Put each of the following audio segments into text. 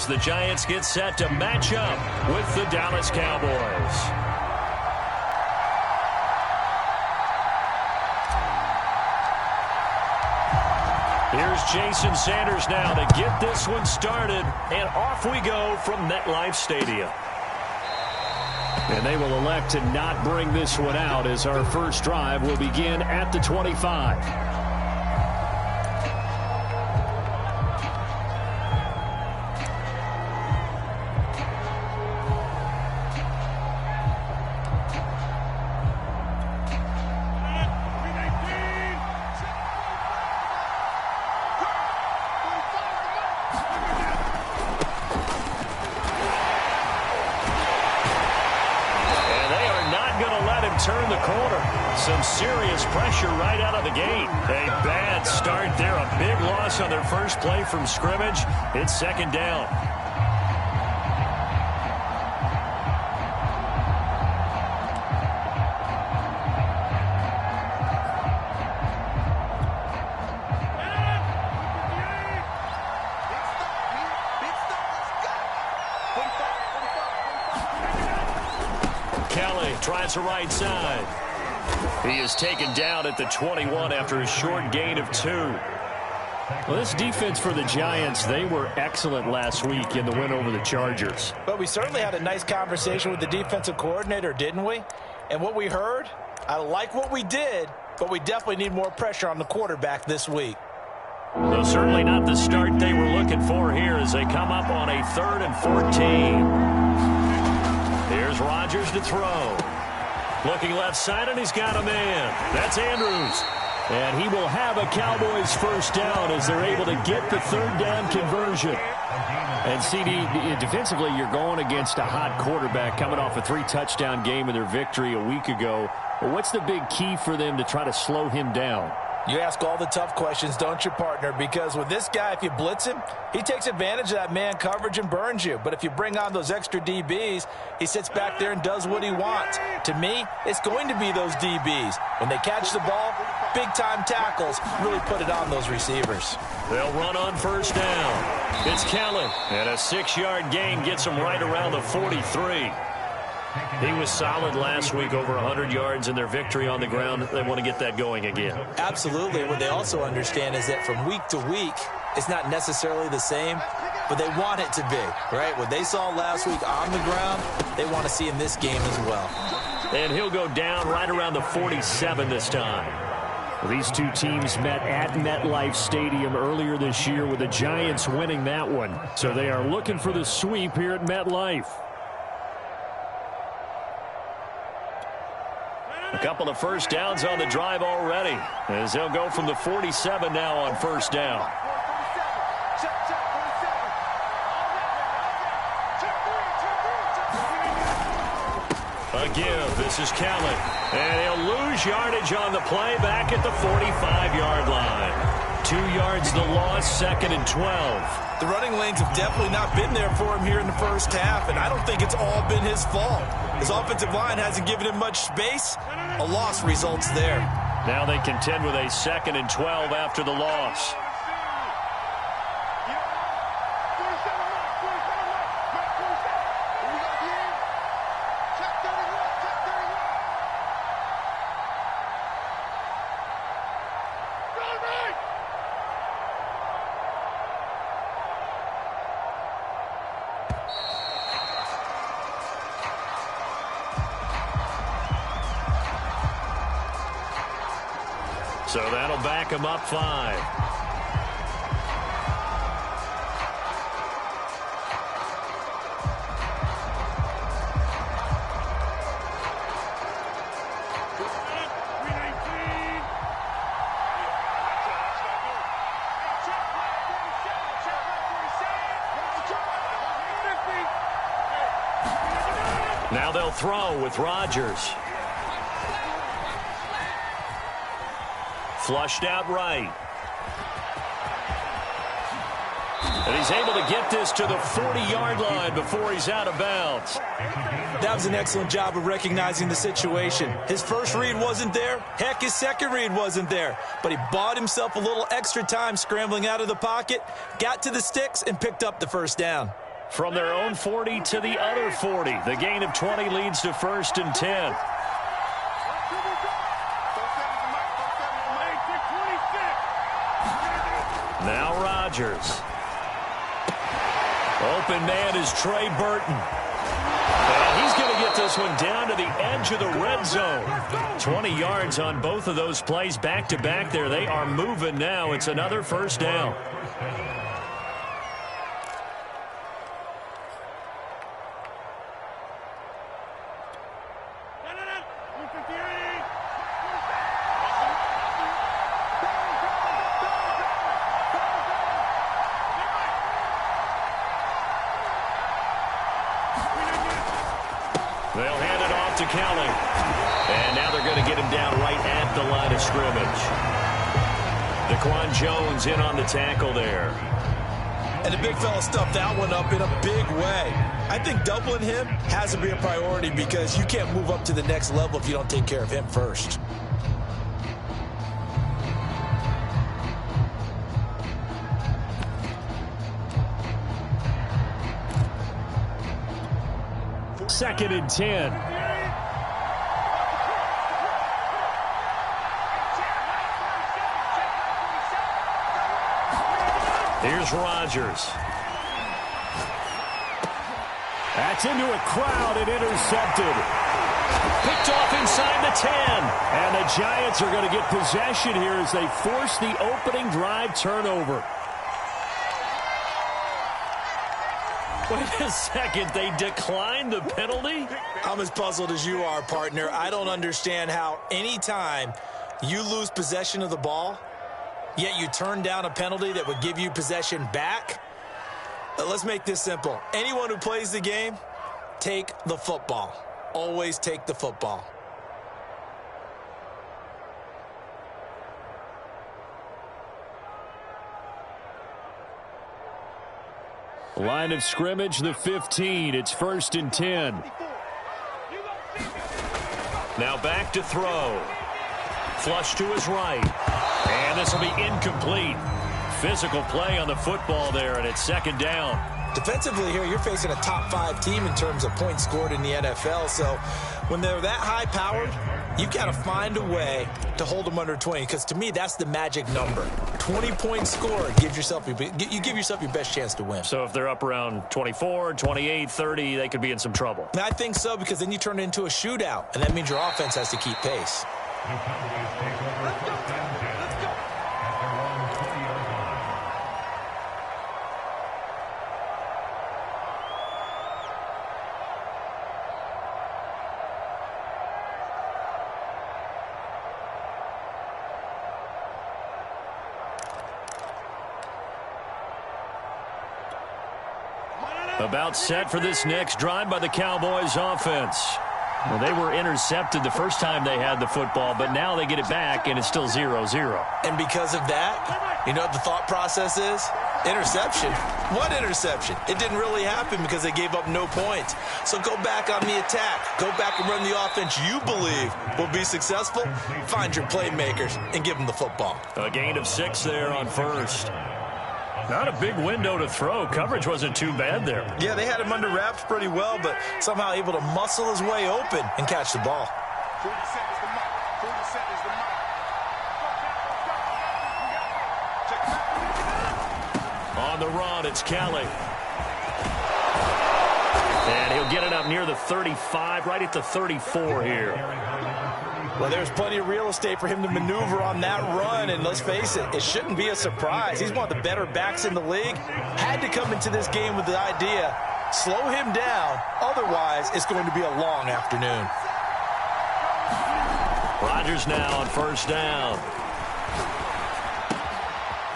as the Giants get set to match up with the Dallas Cowboys. Here's Jason Sanders now to get this one started, and off we go from MetLife Stadium. And they will elect to not bring this one out as our first drive will begin at the 25. Turn the corner. Some serious pressure right out of the gate. A bad start there. A big loss on their first play from scrimmage. It's second down. Tries the right side. He is taken down at the 21 after a short gain of 2. Well, this defense for the Giants, they were excellent last week in the win over the Chargers. But we certainly had a nice conversation with the defensive coordinator, didn't we? And what we heard, I like what we did, but we definitely need more pressure on the quarterback this week. Well, certainly not the start they were looking for here as they come up on a 3rd and 14. Here's Rodgers to throw. Looking left side, and he's got a man. That's Andrews. And he will have a Cowboys first down as they're able to get the 3rd down conversion. And CD, defensively, you're going against a hot quarterback coming off a 3-touchdown game in their victory a week ago. But what's the big key for them to try to slow him down? You ask all the tough questions, don't you, partner? Because with this guy, if you blitz him, he takes advantage of that man coverage and burns you. But if you bring on those extra DBs, he sits back there and does what he wants. To me, it's going to be those DBs. When they catch the ball, big-time tackles really put it on those receivers. They'll run on first down. It's Kellen. And a 6-yard gain gets him right around the 43. He was solid last week, over 100 yards in their victory on the ground. They want to get that going again. Absolutely. What they also understand is that from week to week, it's not necessarily the same, but they want it to be, right? What they saw last week on the ground, they want to see in this game as well. And he'll go down right around the 47 this time. Well, these two teams met at MetLife Stadium earlier this year with the Giants winning that one. So they are looking for the sweep here at MetLife. A couple of first downs on the drive already, as they'll go from the 47 now on first down. A give. This is Kellen. And he'll lose yardage on the play back at the 45-yard line. 2 yards the loss, 2nd and 12. The running lanes have definitely not been there for him here in the first half, and I don't think it's all been his fault. His offensive line hasn't given him much space. A loss results there. Now they contend with a 2nd and 12 after the loss. So that'll back him up 5. Now they'll throw with Rodgers. Flushed out right. And he's able to get this to the 40-yard line before he's out of bounds. That was an excellent job of recognizing the situation. His first read wasn't there. Heck, his second read wasn't there. But he bought himself a little extra time scrambling out of the pocket, got to the sticks, and picked up the first down. From their own 40 to the other 40. The gain of 20 leads to 1st and 10. Now Rodgers. Open man is Trey Burton. And he's going to get this one down to the edge of the red zone. 20 yards on both of those plays back-to-back there. They are moving now. It's another 1st down. They'll hand it off to Kelly. And now they're going to get him down right at the line of scrimmage. Daquan Jones in on the tackle there. And the big fella stuffed that one up in a big way. I think doubling him has to be a priority because you can't move up to the next level if you don't take care of him first. Second and 10. Here's Rodgers. That's into a crowd and intercepted. Picked off inside the 10. And the Giants are going to get possession here as they force the opening drive turnover. Wait a second, they declined the penalty? I'm as puzzled as you are, partner. I don't understand how any time you lose possession of the ball, yet you turn down a penalty that would give you possession back. Let's make this simple. Anyone who plays the game, take the football. Always take the football. Line of scrimmage, the 15. It's 1st and 10. Now back to throw. Flush to his right. And this will be incomplete. Physical play on the football there, and it's 2nd down. Defensively here, you're facing a top 5 team in terms of points scored in the NFL. So when they're that high-powered, you've got to find a way to hold them under 20. Because to me, that's the magic number. 20 points scored. You give yourself your best chance to win. So if they're up around 24, 28, 30, they could be in some trouble. I think so, because then you turn it into a shootout, and that means your offense has to keep pace. About set for this next drive by the Cowboys offense. Well, they were intercepted the first time they had the football, but now they get it back, and it's still 0-0. And because of that, you know what the thought process is? Interception. What interception? It didn't really happen because they gave up no points. So go back on the attack. Go back and run the offense you believe will be successful. Find your playmakers and give them the football. A gain of 6 there on 1st. Not a big window to throw. Coverage wasn't too bad there. Yeah, they had him under wraps pretty well, but somehow able to muscle his way open and catch the ball. On the run, it's Kelly. And he'll get it up near the 35, right at the 34 here. Well, there's plenty of real estate for him to maneuver on that run, and let's face it, it shouldn't be a surprise. He's one of the better backs in the league. Had to come into this game with the idea, slow him down, otherwise it's going to be a long afternoon. Rodgers now on 1st down.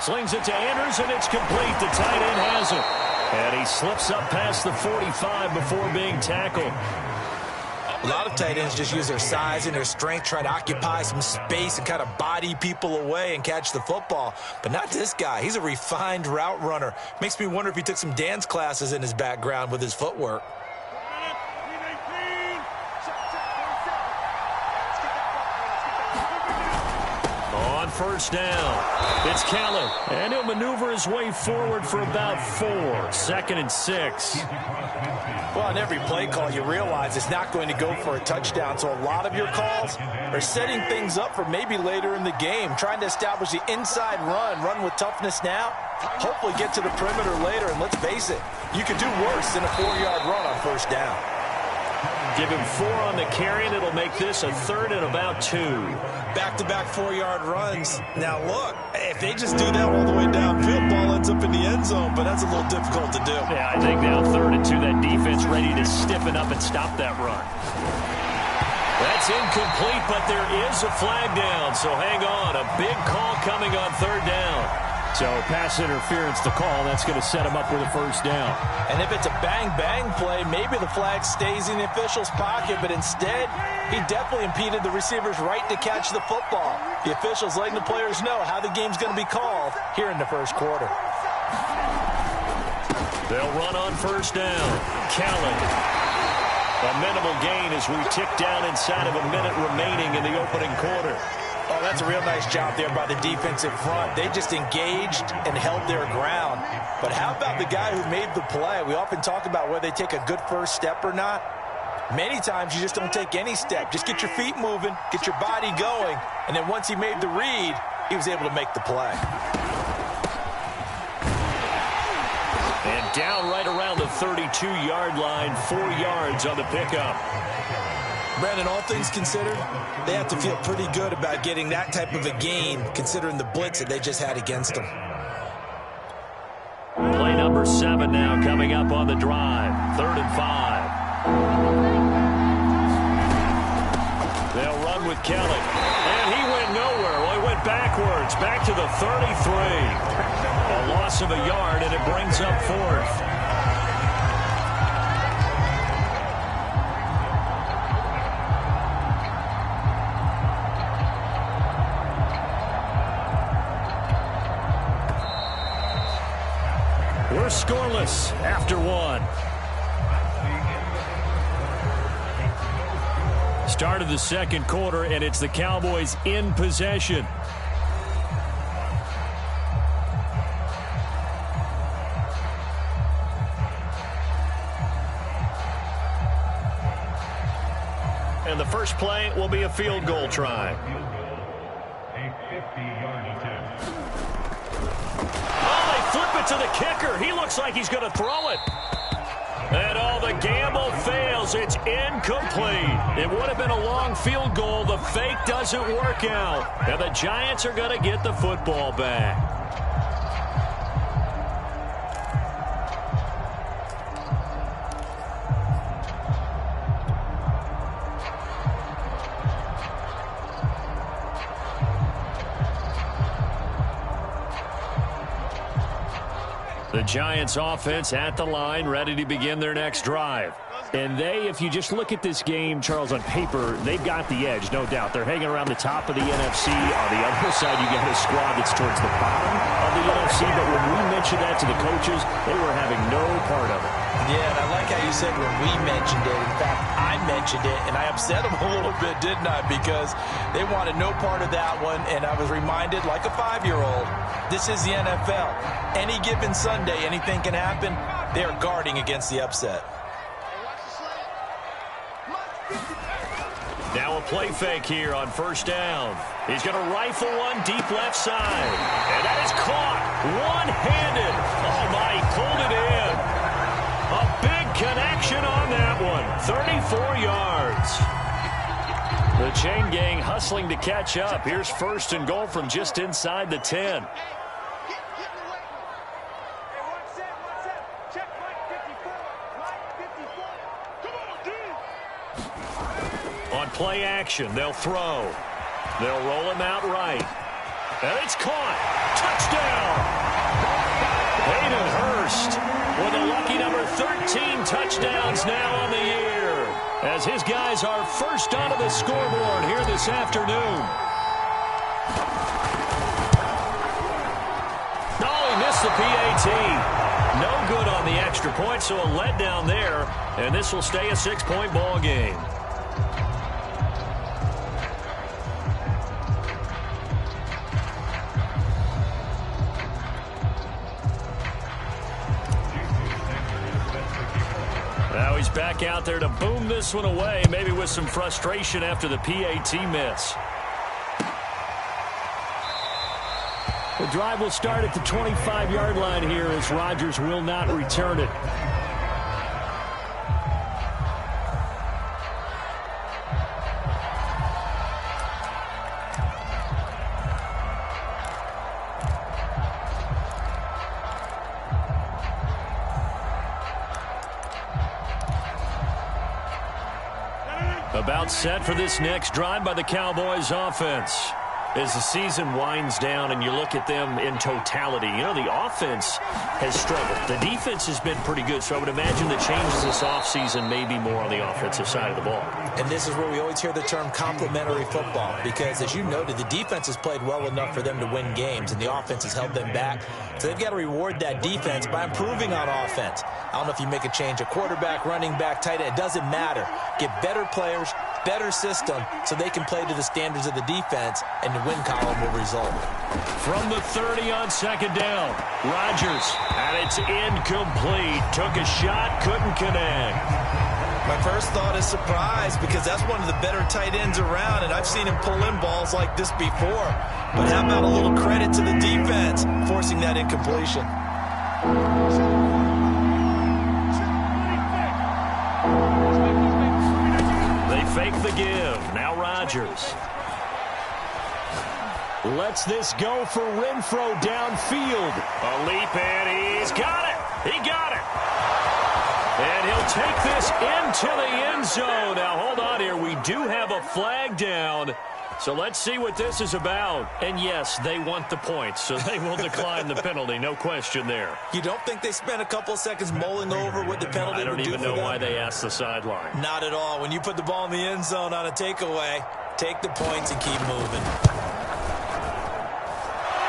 Slings it to Andrews, and it's complete. The tight end has it. And he slips up past the 45 before being tackled. A lot of tight ends just use their size and their strength, try to occupy some space and kind of body people away and catch the football. But not this guy. He's a refined route runner. Makes me wonder if he took some dance classes in his background with his footwork. first down. It's Kelly, and he'll maneuver his way forward for about 4. 2nd and 6. Well, on every play call, you realize it's not going to go for a touchdown, so a lot of your calls are setting things up for maybe later in the game, trying to establish the inside run with toughness now, hopefully get to the perimeter later, and let's face it, you could do worse than a 4-yard run on first down. Give him 4 on the carry, and it'll make this a 3rd and about 2. Back-to-back 4-yard runs. Now, look, if they just do that all the way downfield, ball ends up in the end zone, but that's a little difficult to do. Yeah, I think now 3rd and 2, that defense ready to stiffen up and stop that run. That's incomplete, but there is a flag down, so hang on. A big call coming on 3rd down. So pass interference the call. That's going to set him up with a first down. And if it's a bang-bang play, maybe the flag stays in the official's pocket, but instead, he definitely impeded the receiver's right to catch the football. The officials letting the players know how the game's going to be called here in the first quarter. They'll run on first down. Callan. A minimal gain as we tick down inside of a minute remaining in the opening quarter. Oh, that's a real nice job there by the defensive front. They just engaged and held their ground. But how about the guy who made the play? We often talk about whether they take a good first step or not. Many times you just don't take any step. Just get your feet moving, get your body going, and then once he made the read, he was able to make the play. And down right around the 32-yard line, 4 yards on the pickup. Brandon, all things considered, they have to feel pretty good about getting that type of a gain, considering the blitz that they just had against them. Play number 7 now coming up on the drive. 3rd and 5. They'll run with Kelly. And he went nowhere. Well, he went backwards, back to the 33. A loss of a yard, and it brings up 4th. We're scoreless after 1. Start of the second quarter, and it's the Cowboys in possession. And the first play will be a field goal try. Flip it to the kicker. He looks like he's going to throw it. And the gamble fails. It's incomplete. It would have been a long field goal. The fake doesn't work out. And the Giants are going to get the football back. The Giants offense at the line, ready to begin their next drive. And if you just look at this game, Charles, on paper, they've got the edge, no doubt. They're hanging around the top of the NFC. On the other side, you got a squad that's towards the bottom of the NFC. But when we mentioned that to the coaches, they were having no part of it. Yeah, and I like how you said when we mentioned it. In fact, I mentioned it, and I upset them a little bit, didn't I? Because they wanted no part of that one, and I was reminded, like a 5-year-old, this is the NFL. Any given Sunday, anything can happen. They are guarding against the upset. Now a play fake here on first down. He's going to rifle one deep left side. And that is caught one-handed. Oh, my, he pulled it in. A big connection on that one. 34 yards. The chain gang hustling to catch up. Here's 1st and goal from just inside the 10. On play action, they'll throw. They'll roll him out right. And it's caught. Touchdown! Hayden Hurst with a lucky number 13 touchdowns now on the year, as his guys are first onto the scoreboard here this afternoon. Oh, he missed the PAT. No good on the extra point, so a letdown there, and this will stay a 6-point ball game. Now he's back out there to boom this one away, maybe with some frustration after the PAT miss. The drive will start at the 25-yard line here as Rodgers will not return it. About set for this next drive by the Cowboys offense. As the season winds down and you look at them in totality, you know, the offense has struggled. The defense has been pretty good, so I would imagine the changes this offseason may be more on the offensive side of the ball. And this is where we always hear the term complementary football, because as you noted, the defense has played well enough for them to win games, and the offense has held them back. So they've got to reward that defense by improving on offense. I don't know if you make a change, a quarterback, running back, tight end, it doesn't matter. Get better players, better system, so they can play to the standards of the defense, and the win column will result. From the 30 on second down, Rodgers, and it's incomplete. Took a shot, couldn't connect. My first thought is surprise, because that's one of the better tight ends around, and I've seen him pull in balls like this before. But how about a little credit to the defense forcing that incompletion? They fake the give. Now Rodgers. Lets this go for Renfrow downfield. A leap, and he's got it. He got it. And he'll take this into the end zone. Now, hold on here. We do have a flag down. So let's see what this is about. And, yes, they want the points, so they will decline the penalty. No question there. You don't think they spent a couple of seconds mulling over what the penalty would do for them? I don't even know why they asked the sideline. Not at all. When you put the ball in the end zone on a takeaway, take the points and keep moving.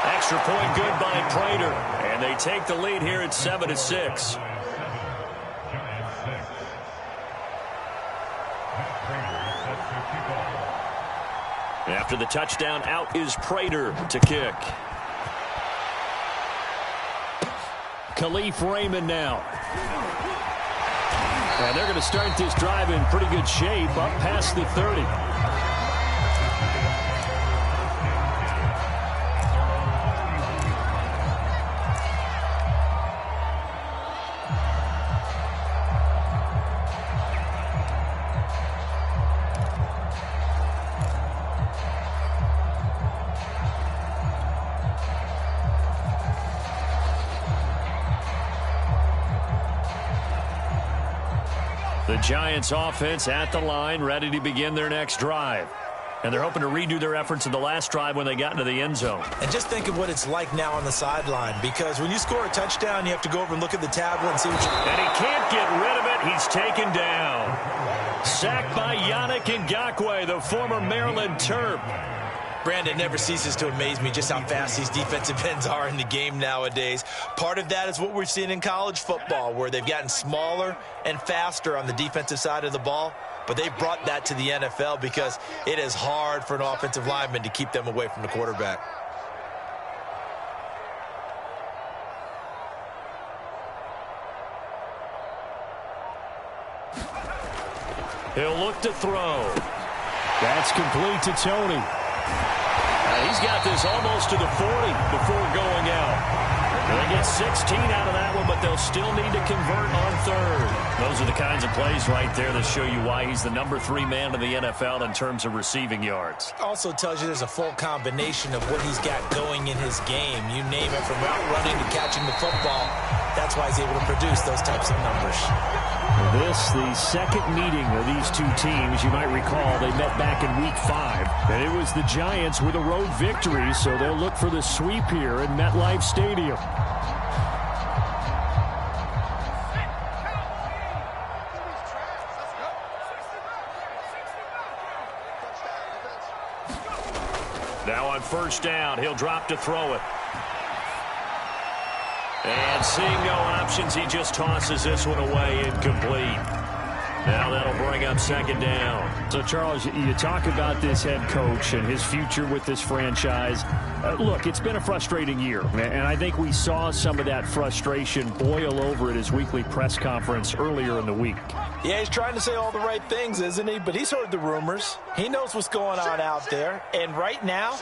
Extra point good by Prater. And they take the lead here at 7-6. After the touchdown, out is Prater to kick. Khalif Raymond now. And they're going to start this drive in pretty good shape, up past the 30. The Giants offense at the line, ready to begin their next drive. And they're hoping to redo their efforts in the last drive when they got into the end zone. And just think of what it's like now on the sideline, because when you score a touchdown, you have to go over and look at the tablet and see what you... And he can't get rid of it. He's taken down. Sacked by Yannick Ngakoue, the former Maryland Terp. Brandon, never ceases to amaze me just how fast these defensive ends are in the game nowadays. Part of that is what we've seen in college football, where they've gotten smaller and faster on the defensive side of the ball. But they've brought that to the NFL because it is hard for an offensive lineman to keep them away from the quarterback. He'll look to throw. That's complete to Tony. He's got this almost to the 40 before going out. They get 16 out of that one, but they'll still need to convert on third. Those are the kinds of plays right there that show you why he's the number 3 man in the NFL in terms of receiving yards. Also tells you there's a full combination of what he's got going in his game. You name it, from route running to catching the football. That's why he's able to produce those types of numbers. This, the second meeting of these two teams. You might recall they met back in Week 5, and it was the Giants with a road victory, so they'll look for the sweep here in MetLife Stadium. Now on first down, he'll drop to throw it. And seeing no options, he just tosses this one away incomplete. Now that'll bring up second down. So, Charles, you talk about this head coach and his future with this franchise. Look, it's been a frustrating year, and I think we saw some of that frustration boil over at his weekly press conference earlier in the week. Yeah, he's trying to say all the right things, isn't he? But he's heard the rumors. He knows what's going on out there. And right now,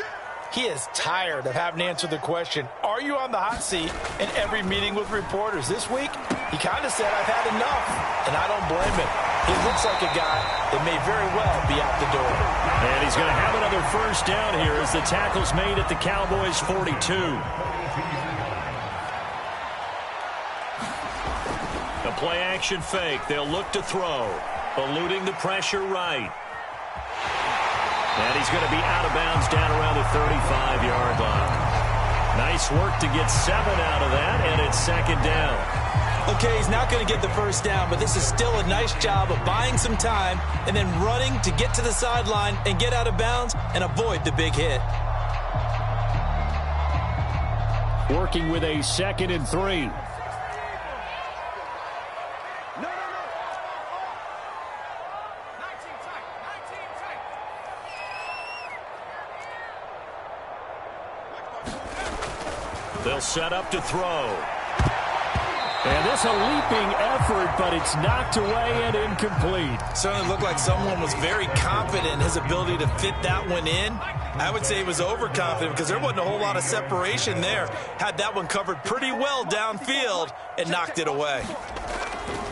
he is tired of having to answer the question, are you on the hot seat, in every meeting with reporters. This week, he kind of said, I've had enough, and I don't blame him. He looks like a guy that may very well be out the door. And he's going to have another first down here as the tackle's made at the Cowboys' 42. A play-action fake. They'll look to throw. Eluding the pressure right. And he's going to be out of bounds down around the 35-yard line. Nice work to get 7 out of that, and it's second down. Okay, he's not going to get the first down, but this is still a nice job of buying some time and then running to get to the sideline and get out of bounds and avoid the big hit. Working with a 2nd and 3. They'll set up to throw. And this a leaping effort, but it's knocked away and incomplete. Certainly looked like someone was very confident in his ability to fit that one in. I would say he was overconfident because there wasn't a whole lot of separation there. Had that one covered pretty well downfield and knocked it away.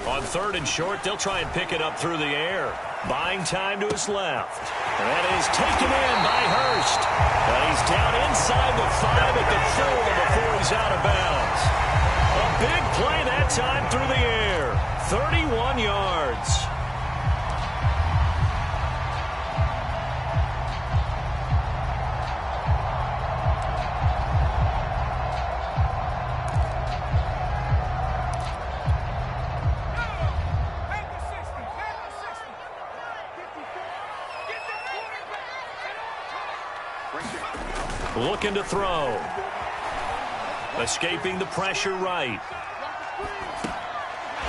On 3rd and short, they'll try and pick it up through the air. Buying time to his left. And that is taken in by Hurst. And he's down inside the 5 at the 4 before he's out of bounds. A big play that time through the air. 31 yards. Looking to throw. Escaping the pressure right.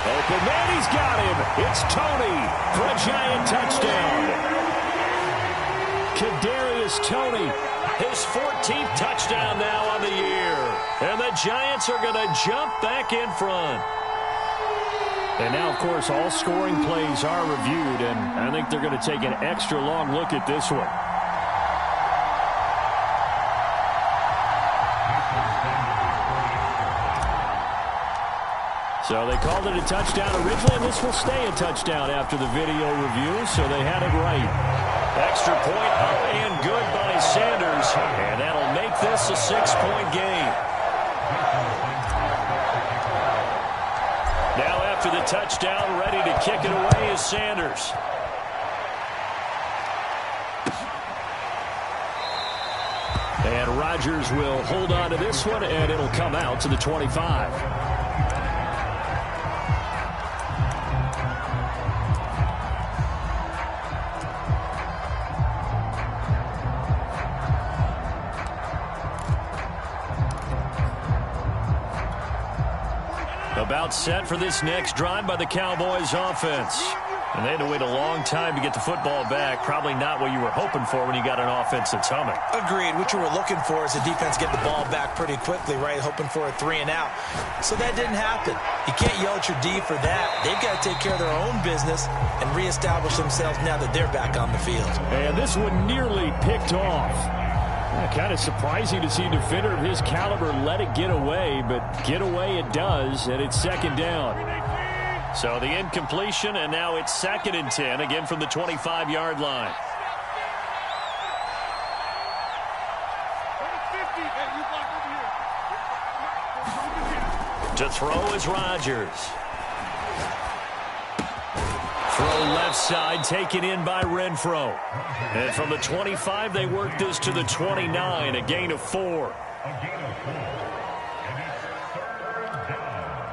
Open man, he's got him. It's Toney for a giant touchdown. Kadarius Toney. His 14th touchdown now on the year. And the Giants are going to jump back in front. And now, of course, all scoring plays are reviewed, and I think they're going to take an extra long look at this one. So they called it a touchdown originally, and this will stay a touchdown after the video review, so they had it right. Extra point up and good by Sanders, and that'll make this a 6-point game. Now after the touchdown, ready to kick it away is Sanders. And Rodgers will hold on to this one, and it'll come out to the 25. About set for this next drive by the Cowboys offense. And they had to wait a long time to get the football back. Probably not what you were hoping for when you got an offense that's humming. Agreed. What you were looking for is the defense get the ball back pretty quickly, right? Hoping for a 3 and out. So that didn't happen. You can't yell at your D for that. They've got to take care of their own business and reestablish themselves now that they're back on the field. And this one nearly picked off. Kind of surprising to see a defender of his caliber let it get away, but get away it does, and it's second down. So the incompletion, and now it's 2nd and 10, again from the 25-yard line. To throw is Rodgers. Throw left side, taken in by Renfro. And from the 25, they work this to the 29, a gain of 4.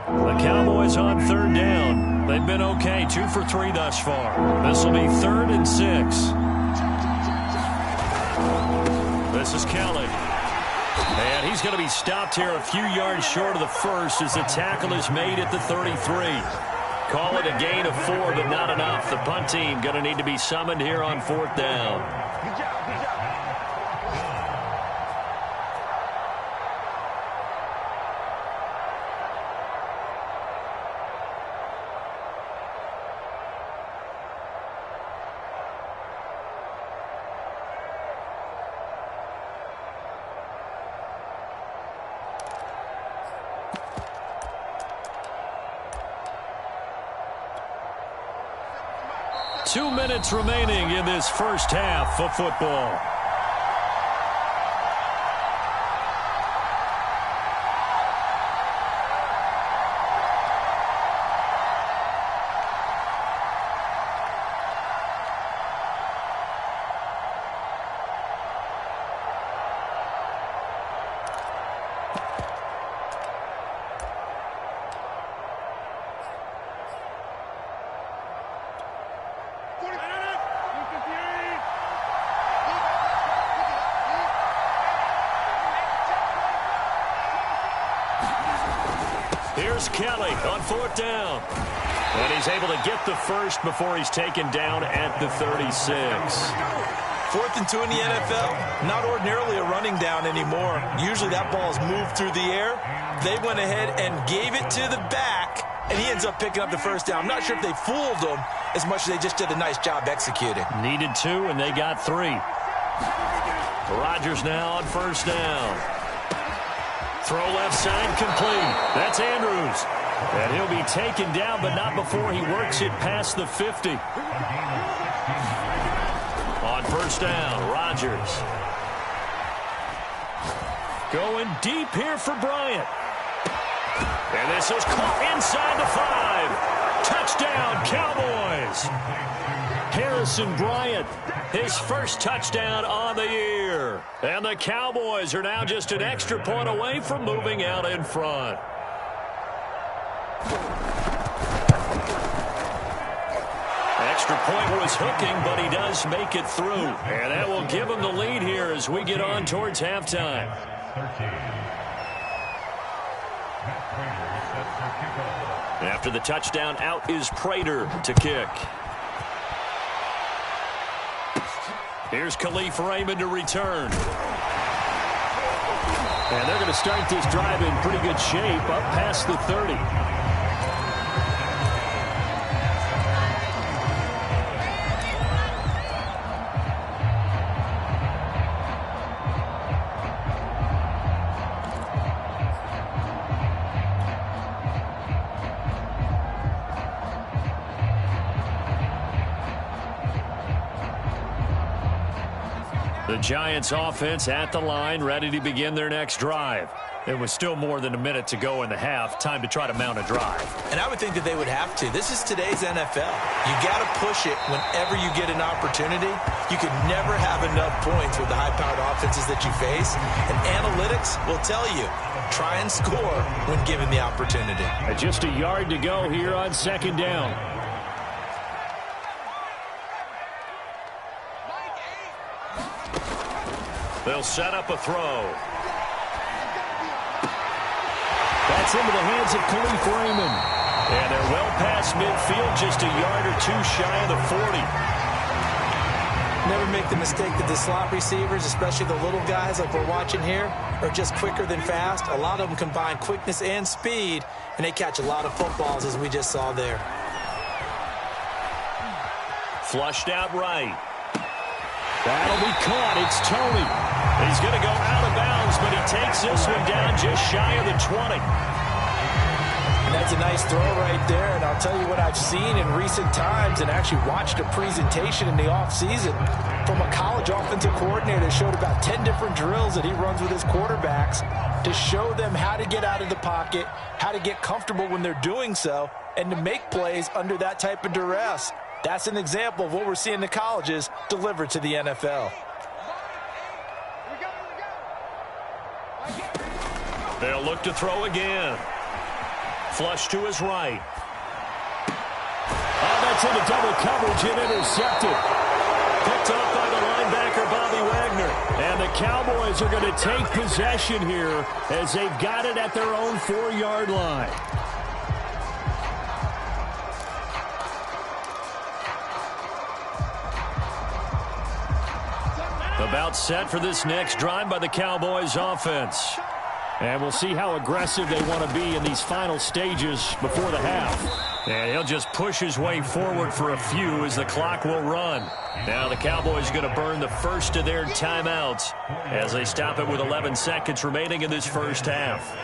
The Cowboys on 3rd down. They've been okay, 2 for 3 thus far. This will be 3rd and 6. This is Kelly. And he's going to be stopped here a few yards short of the first as the tackle is made at the 33. Call it a gain of 4, but not enough. The punt team going to need to be summoned here on 4th down. Good job, good job. Two minutes remaining in this first half of football. Here's Kelly on 4th down. And he's able to get the first before he's taken down at the 36. 4th and 2 in the NFL, not ordinarily a running down anymore. Usually that ball is moved through the air. They went ahead and gave it to the back, and he ends up picking up the first down. I'm not sure if they fooled him as much as they just did a nice job executing. Needed 2, and they got 3. Rodgers now on 1st down. Throw left side complete. That's Andrews. And he'll be taken down, but not before he works it past the 50. On 1st down, Rodgers. Going deep here for Bryant. And this is caught inside the 5. Touchdown, Cowboys. Harrison Bryant, his first touchdown on the year. And the Cowboys are now just an extra point away from moving out in front. Extra point was hooking, but he does make it through. And that will give him the lead here as we get on towards halftime. After the touchdown, out is Prater to kick. Here's Khalif Raymond to return. And they're going to start this drive in pretty good shape, up past the 30. The Giants offense at the line, ready to begin their next drive. It was still more than a minute to go in the half. Time to try to mount a drive. And I would think that they would have to. This is today's NFL. You got to push it whenever you get an opportunity. You could never have enough points with the high-powered offenses that you face. And analytics will tell you, try and score when given the opportunity. Just a yard to go here on 2nd down. They'll set up a throw. That's into the hands of Khalif Raymond. And they're well past midfield, just a yard or 2 shy of the 40. Never make the mistake that the slot receivers, especially the little guys like we're watching here, are just quicker than fast. A lot of them combine quickness and speed, and they catch a lot of footballs, as we just saw there. Flushed out right. That'll be caught. It's Tony. He's going to go out of bounds, but he takes this one down just shy of the 20. And that's a nice throw right there, and I'll tell you what I've seen in recent times and actually watched a presentation in the offseason from a college offensive coordinator that showed about 10 different drills that he runs with his quarterbacks to show them how to get out of the pocket, how to get comfortable when they're doing so, and to make plays under that type of duress. That's an example of what we're seeing in the colleges delivered to the NFL. They'll look to throw again. Flush to his right. Oh, that's into double coverage and intercepted. Picked up by the linebacker, Bobby Wagner. And the Cowboys are going to take possession here as they've got it at their own 4-yard line. About set for this next drive by the Cowboys offense. And we'll see how aggressive they want to be in these final stages before the half. And he'll just push his way forward for a few as the clock will run. Now the Cowboys going to burn the first of their timeouts as they stop it with 11 seconds remaining in this first half.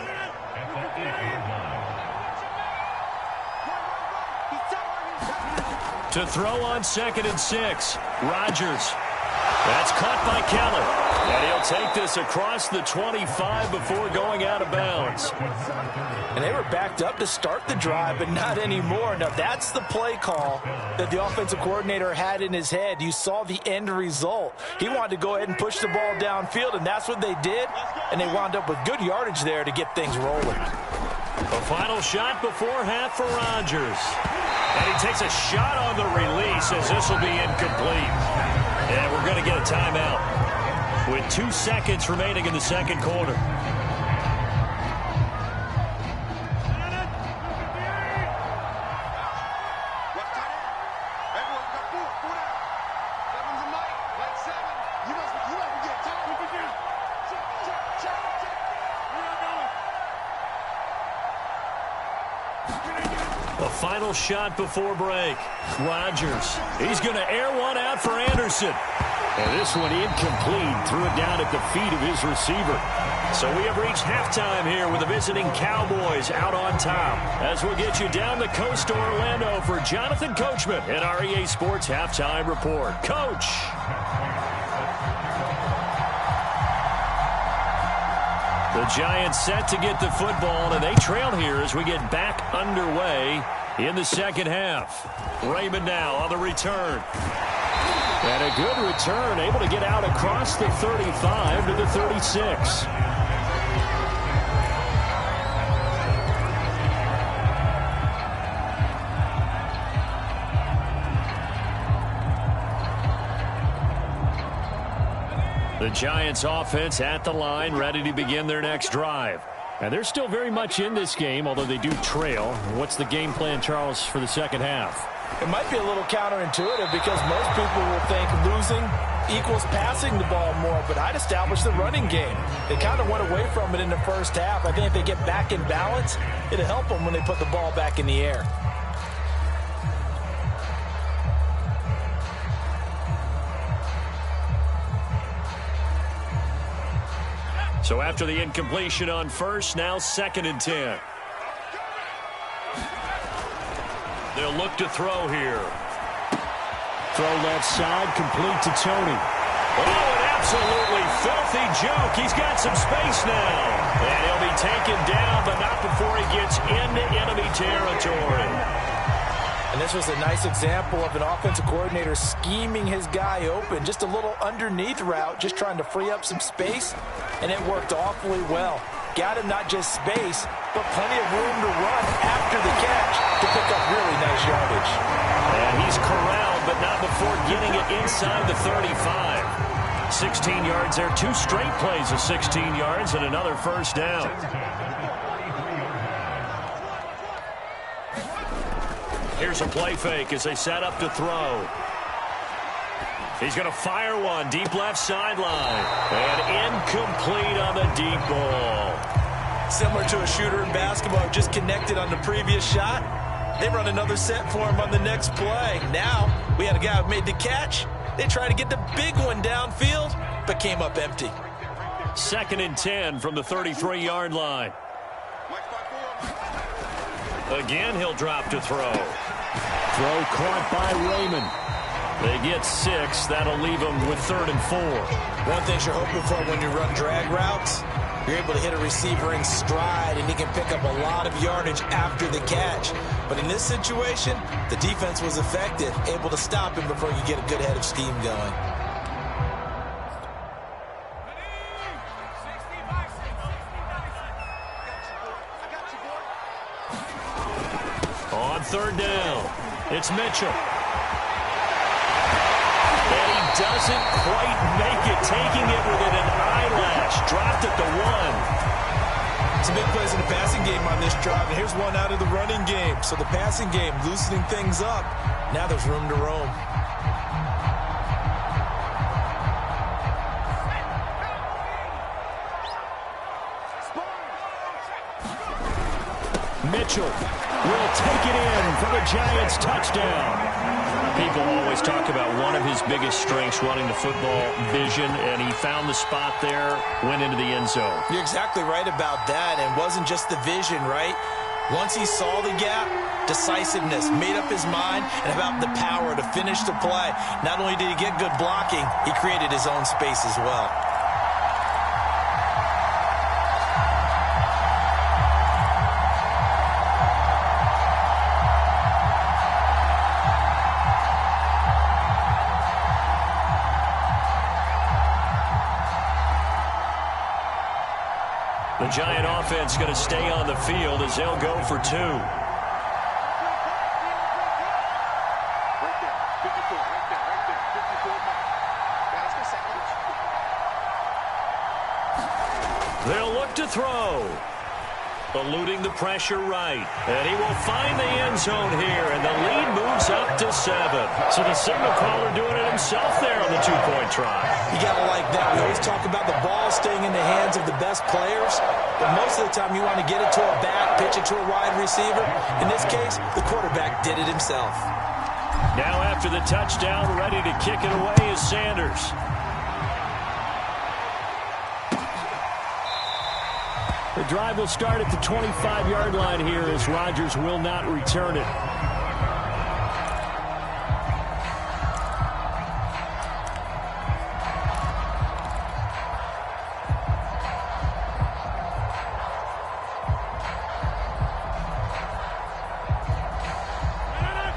To throw on 2nd and 6, Rodgers. That's caught by Kellen. And he'll take this across the 25 before going out of bounds. And they were backed up to start the drive, but not anymore. Now, that's the play call that the offensive coordinator had in his head. You saw the end result. He wanted to go ahead and push the ball downfield, and that's what they did. And they wound up with good yardage there to get things rolling. A final shot before half for Rodgers. And he takes a shot on the release as this will be incomplete. And we're going to get a timeout with 2 seconds remaining in the second quarter. Final shot before break. Rodgers. He's going to air one out for Anderson. And this one incomplete. Threw it down at the feet of his receiver. So we have reached halftime here with the visiting Cowboys out on top. As we'll get you down the coast to Orlando for Jonathan Coachman at our EA Sports Halftime Report. Coach. The Giants set to get the football, and they trail here as we get back underway in the second half. Raymond now on the return. And a good return, able to get out across the 35 to the 36. The Giants offense at the line, ready to begin their next drive. And they're still very much in this game, although they do trail. What's the game plan, Charles, for the second half? It might be a little counterintuitive because most people will think losing equals passing the ball more, but I'd establish the running game. They kind of went away from it in the first half. I think if they get back in balance, it'll help them when they put the ball back in the air. So after the incompletion on first, now 2nd and 10. They'll look to throw here. Throw left side, complete to Tony. Oh, an absolutely filthy joke. He's got some space now. And he'll be taken down, but not before he gets into enemy territory. And this was a nice example of an offensive coordinator scheming his guy open. Just a little underneath route, just trying to free up some space, and it worked awfully well. Got him not just space, but plenty of room to run after the catch to pick up really nice yardage. And he's corralled, but not before getting it inside the 35. 16 yards there, 2 straight plays of 16 yards and another first down. Here's a play fake as they set up to throw. He's going to fire one deep left sideline. And incomplete on the deep ball. Similar to a shooter in basketball who just connected on the previous shot. They run another set for him on the next play. Now we had a guy who made the catch. They tried to get the big one downfield, but came up empty. 2nd and 10 from the 33-yard line. Again, he'll drop to throw. Throw caught by Raymond. They get 6. That'll leave them with 3rd and 4. One thing you're hoping for when you run drag routes, you're able to hit a receiver in stride, and he can pick up a lot of yardage after the catch. But in this situation, the defense was effective, able to stop him before you get a good head of steam going. On 3rd down, it's Mitchell. And he doesn't quite make it, taking it within an eyelash. Dropped at the 1. Some big plays in the passing game on this drive, and here's one out of the running game. So the passing game loosening things up. Now there's room to roam. Mitchell will take it in for the Giants touchdown. People always talk about one of his biggest strengths running the football, vision, and he found the spot there, went into the end zone. You're exactly right about that, and it wasn't just the vision, right? Once he saw the gap, decisiveness, made up his mind, and about the power to finish the play. Not only did he get good blocking, he created his own space as well. The Giant offense going to stay on the field as they'll go for two. They'll look to throw. Eluding the pressure right. And he will find the end zone here, and the lead moves up to 7. So the signal caller doing it himself there on the two-point try. You got to like that. We always talk about the ball staying in the hands of the best players, but most of the time you want to get it to a back, pitch it to a wide receiver. In this case, the quarterback did it himself. Now after the touchdown, ready to kick it away is Sanders. The drive will start at the 25-yard line here as Rodgers will not return it.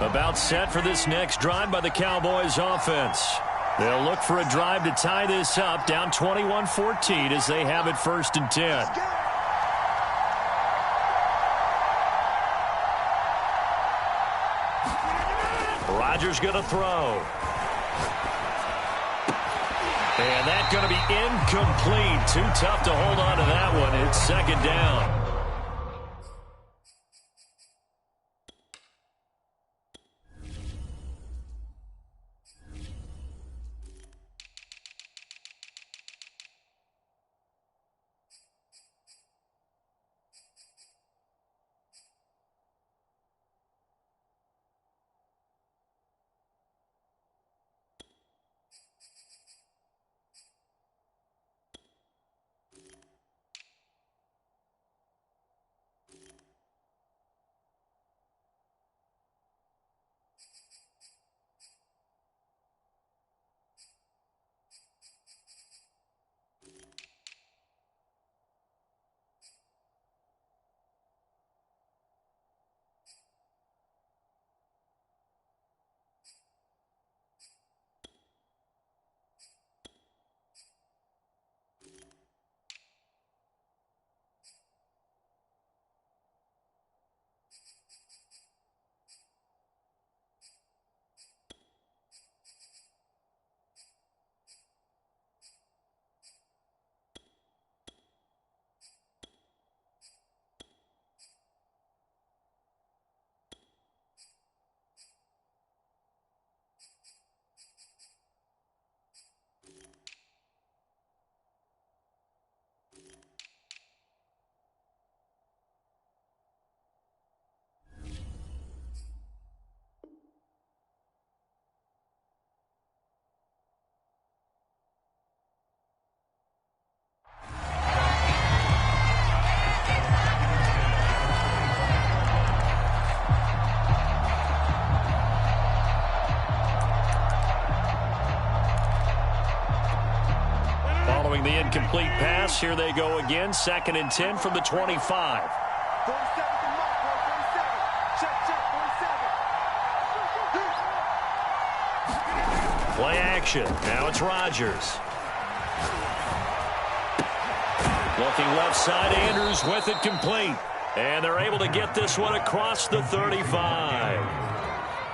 About set for this next drive by the Cowboys offense. They'll look for a drive to tie this up, down 21-14 as they have it 1st and 10. Rodgers going to throw. And that's going to be incomplete. Too tough to hold on to that one. It's 2nd down. The incomplete pass. Here they go again. 2nd and 10 from the 25. Play action. Now it's Rodgers. Looking left side. Andrews with it complete. And they're able to get this one across the 35.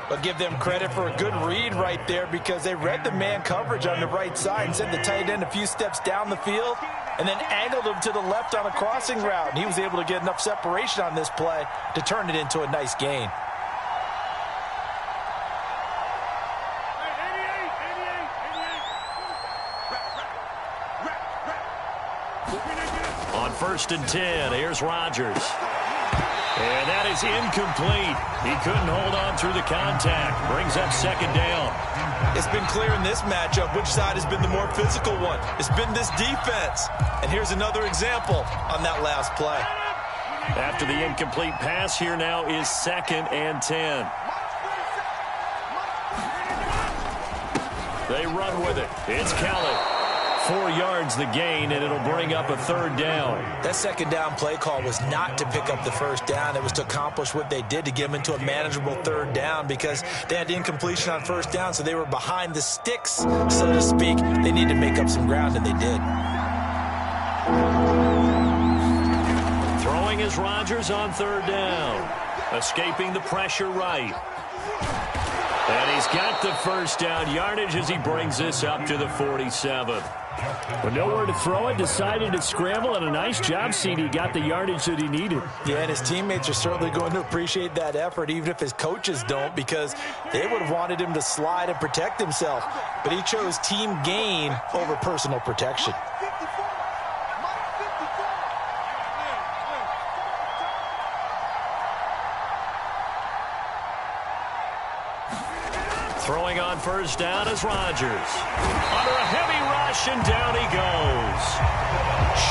But give them credit for a good read right there because they read the man coverage on the right side and sent the tight end a few steps down the field and then angled him to the left on a crossing route. And he was able to get enough separation on this play to turn it into a nice gain. On 1st and 10, here's Rodgers. And that is incomplete. He couldn't hold on through the contact. Brings up second down. It's been clear in this matchup which side has been the more physical one. It's been this defense. And here's another example on that last play. After the incomplete pass, here now is 2nd and 10. They run with it. It's Kelly. 4 yards the gain, and it'll bring up a 3rd down. That second down play call was not to pick up the first down. It was to accomplish what they did, to get them into a manageable 3rd down, because they had incompletion on first down, so they were behind the sticks, so to speak. They needed to make up some ground, and they did. Throwing is Rodgers on 3rd down. Escaping the pressure right. And he's got the first down yardage as he brings this up to the 47. But nowhere to throw it, decided to scramble, and a nice job, CD. Got the yardage that he needed. Yeah, and his teammates are certainly going to appreciate that effort, even if his coaches don't, because they would have wanted him to slide and protect himself. But he chose team gain over personal protection. Throwing on first down is Rodgers. Under a heavy rush, and down he goes.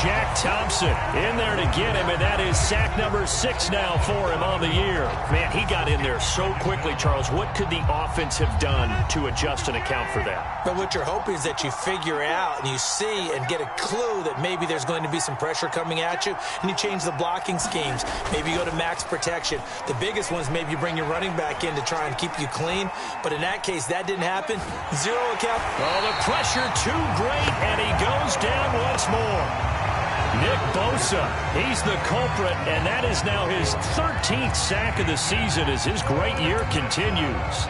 Shaq Thompson in there to get him, and that is sack number 6 now for him on the year. Man, he got in there so quickly, Charles. What could the offense have done to adjust and account for that? But what you're hoping is that you figure out and you see and get a clue that maybe there's going to be some pressure coming at you, and you change the blocking schemes. Maybe you go to max protection. The biggest ones, maybe you bring your running back in to try and keep you clean. But in that case, that didn't happen. 0 account. Oh, the pressure too great, and he goes down once more. Nick Bosa, he's the culprit, and that is now his 13th sack of the season as his great year continues.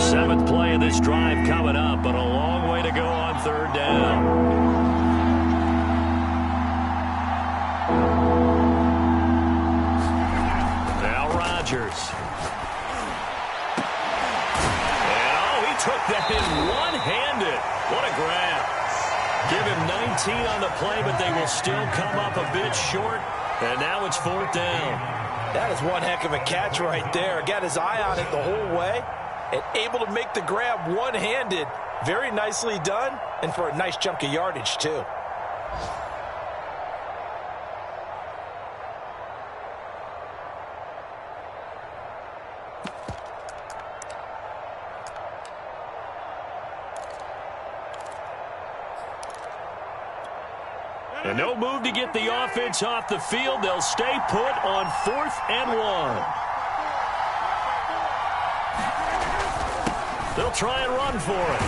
Seventh play of this drive coming up, but a long way to go on 3rd down. Now Rodgers. Took that in one-handed. What a grab. Give him 19 on the play, but they will still come up a bit short. And now it's 4th down. That is one heck of a catch right there. Got his eye on it the whole way and able to make the grab one-handed. Very nicely done, and for a nice chunk of yardage, too. And no move to get the offense off the field. They'll stay put on 4th and 1. They'll try and run for it.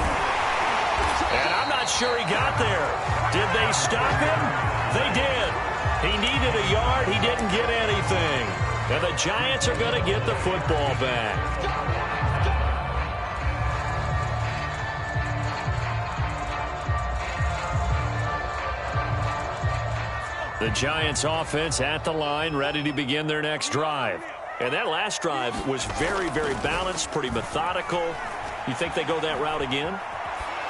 And I'm not sure he got there. Did they stop him? They did. He needed a yard. He didn't get anything. And the Giants are going to get the football back. The Giants offense at the line, ready to begin their next drive. And that last drive was very, very balanced, pretty methodical. You think they go that route again?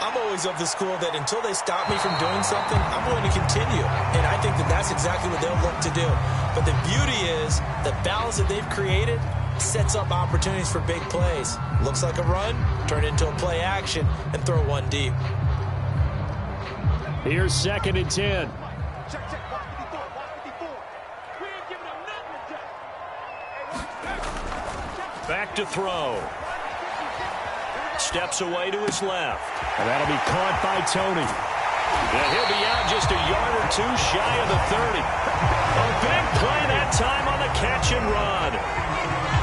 I'm always of the school that until they stop me from doing something, I'm going to continue. And I think that that's exactly what they'll look to do. But the beauty is the balance that they've created sets up opportunities for big plays. Looks like a run, turn it into a play action, and throw one deep. Here's 2nd and 10. Back to throw. Steps away to his left. And that'll be caught by Tony. And he'll be out just a yard or 2 shy of the 30. A big play that time on the catch and run.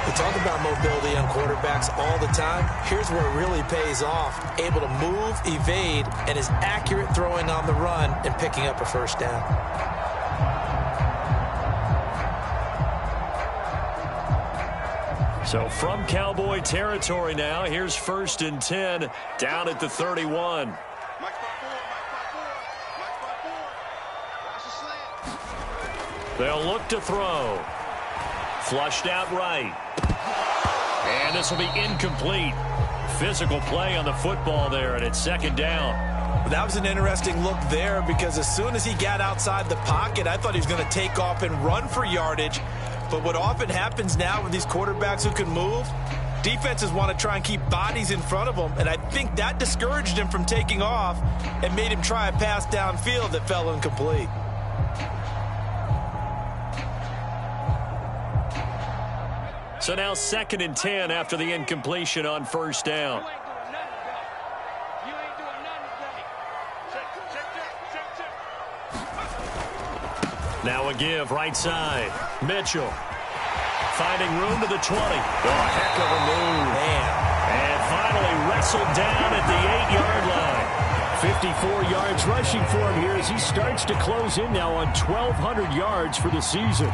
We talk about mobility on quarterbacks all the time. Here's where it really pays off. Able to move, evade, and is accurate throwing on the run and picking up a first down. So from Cowboy territory now, here's 1st and 10 down at the 31. They'll look to throw. Flushed out right. And this will be incomplete. Physical play on the football there, and it's 2nd down. That was an interesting look there because as soon as he got outside the pocket, I thought he was going to take off and run for yardage. But what often happens now with these quarterbacks who can move, defenses want to try and keep bodies in front of them, and I think that discouraged him from taking off and made him try a pass downfield that fell incomplete. So now 2nd and 10 after the incompletion on first down. Now a give right side. Mitchell finding room to the 20. Oh, a heck of a move. Man. And finally wrestled down at the 8-yard line. 54 yards rushing for him here as he starts to close in now on 1,200 yards for the season.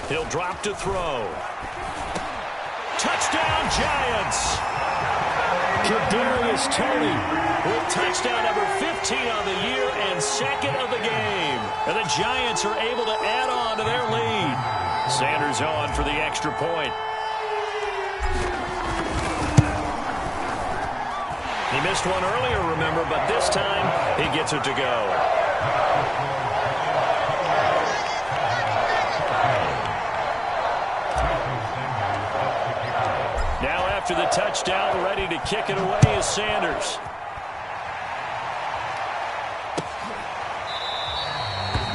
He'll drop to throw. Touchdown, Giants! Kadarius Toney With touchdown number 15 on the year and 2nd of the game. And the Giants are able to add on to their lead. Sanders on for the extra point. He missed one earlier, remember, but this time he gets it to go. After the touchdown, ready to kick it away is Sanders.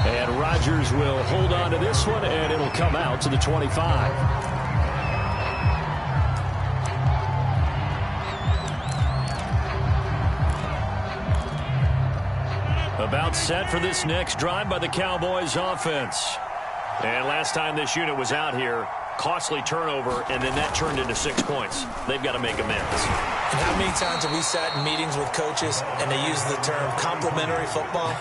And Rodgers will hold on to this one, and it'll come out to the 25. About set for this next drive by the Cowboys offense. And last time this unit was out here, costly turnover, and then that turned into 6 points. They've got to make amends. And how many times have we sat in meetings with coaches and they use the term complementary football?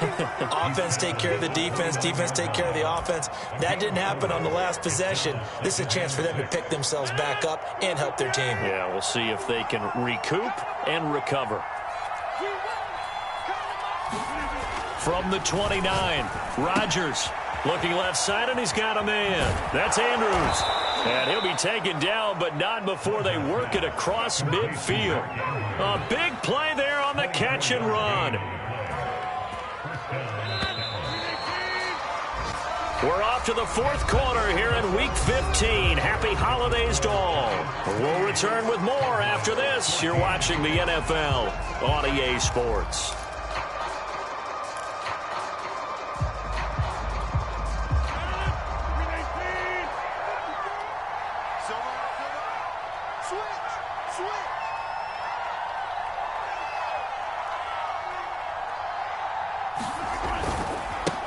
Offense take care of the defense, defense take care of the offense. That didn't happen on the last possession. This is a chance for them to pick themselves back up and help their team. Yeah, we'll see if they can recoup and recover. From the 29, Rodgers looking left side, and he's got a man. That's Andrews. And he'll be taken down, but not before they work it across midfield. A big play there on the catch and run. We're off to the 4th quarter here in Week 15. Happy holidays to all. We'll return with more after this. You're watching the NFL on EA Sports.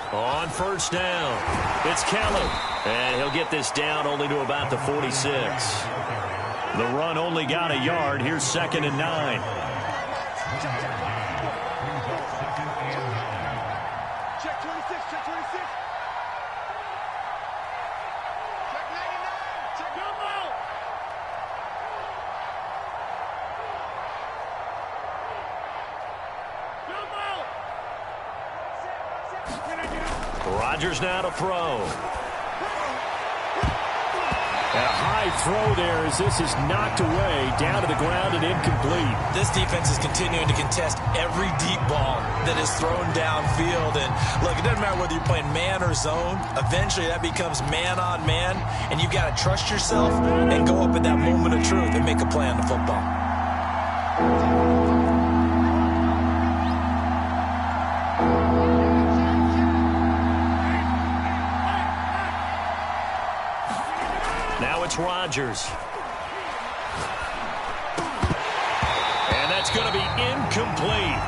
On first down, it's Kelly. And he'll get this down only to about the 46. The run only got a yard. Here's 2nd and 9. Check 26, check 26. Check 99, check Gumbo. Rodgers now to throw. And a high throw there as this is knocked away, down to the ground and incomplete. This defense is continuing to contest every deep ball that is thrown downfield. And look, it doesn't matter whether you're playing man or zone. Eventually that becomes man on man, and you've got to trust yourself and go up at that moment of truth and make a play on the football. Rodgers. And that's going to be incomplete.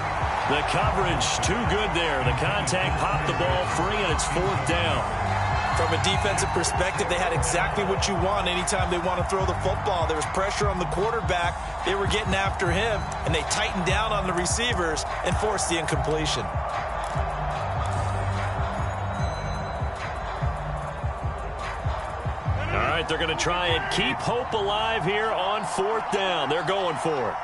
The coverage too good there. The contact popped the ball free, and it's 4th down. From a defensive perspective, they had exactly what you want anytime they want to throw the football. There was pressure on the quarterback. They were getting after him, and they tightened down on the receivers and forced the incompletion. right, they're going to try and keep hope alive here on 4th down. They're going for it.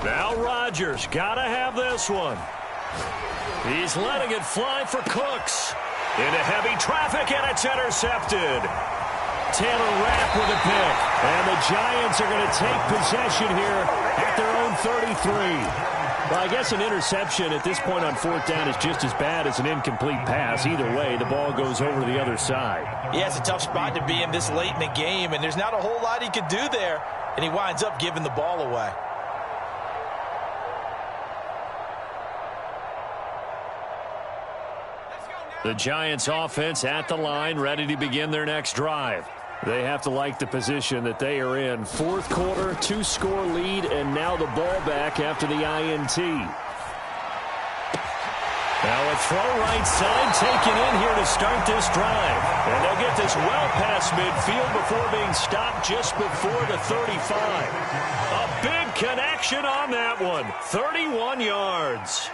Now Rodgers got to have this one. He's letting it fly for Cooks. Into heavy traffic, and it's intercepted. Taylor Rapp with a pick. And the Giants are going to take possession here at their own 33. Well, I guess an interception at this point on 4th down is just as bad as an incomplete pass. Either way, the ball goes over to the other side. Yeah, it's a tough spot to be in this late in the game, and there's not a whole lot he could do there, and he winds up giving the ball away. The Giants offense at the line, ready to begin their next drive. They have to like the position that they are in. 4th quarter, 2-score lead, and now the ball back after the INT. Now a throw right side taken in here to start this drive. And they'll get this well past midfield before being stopped just before the 35. A big connection on that one. 31 yards.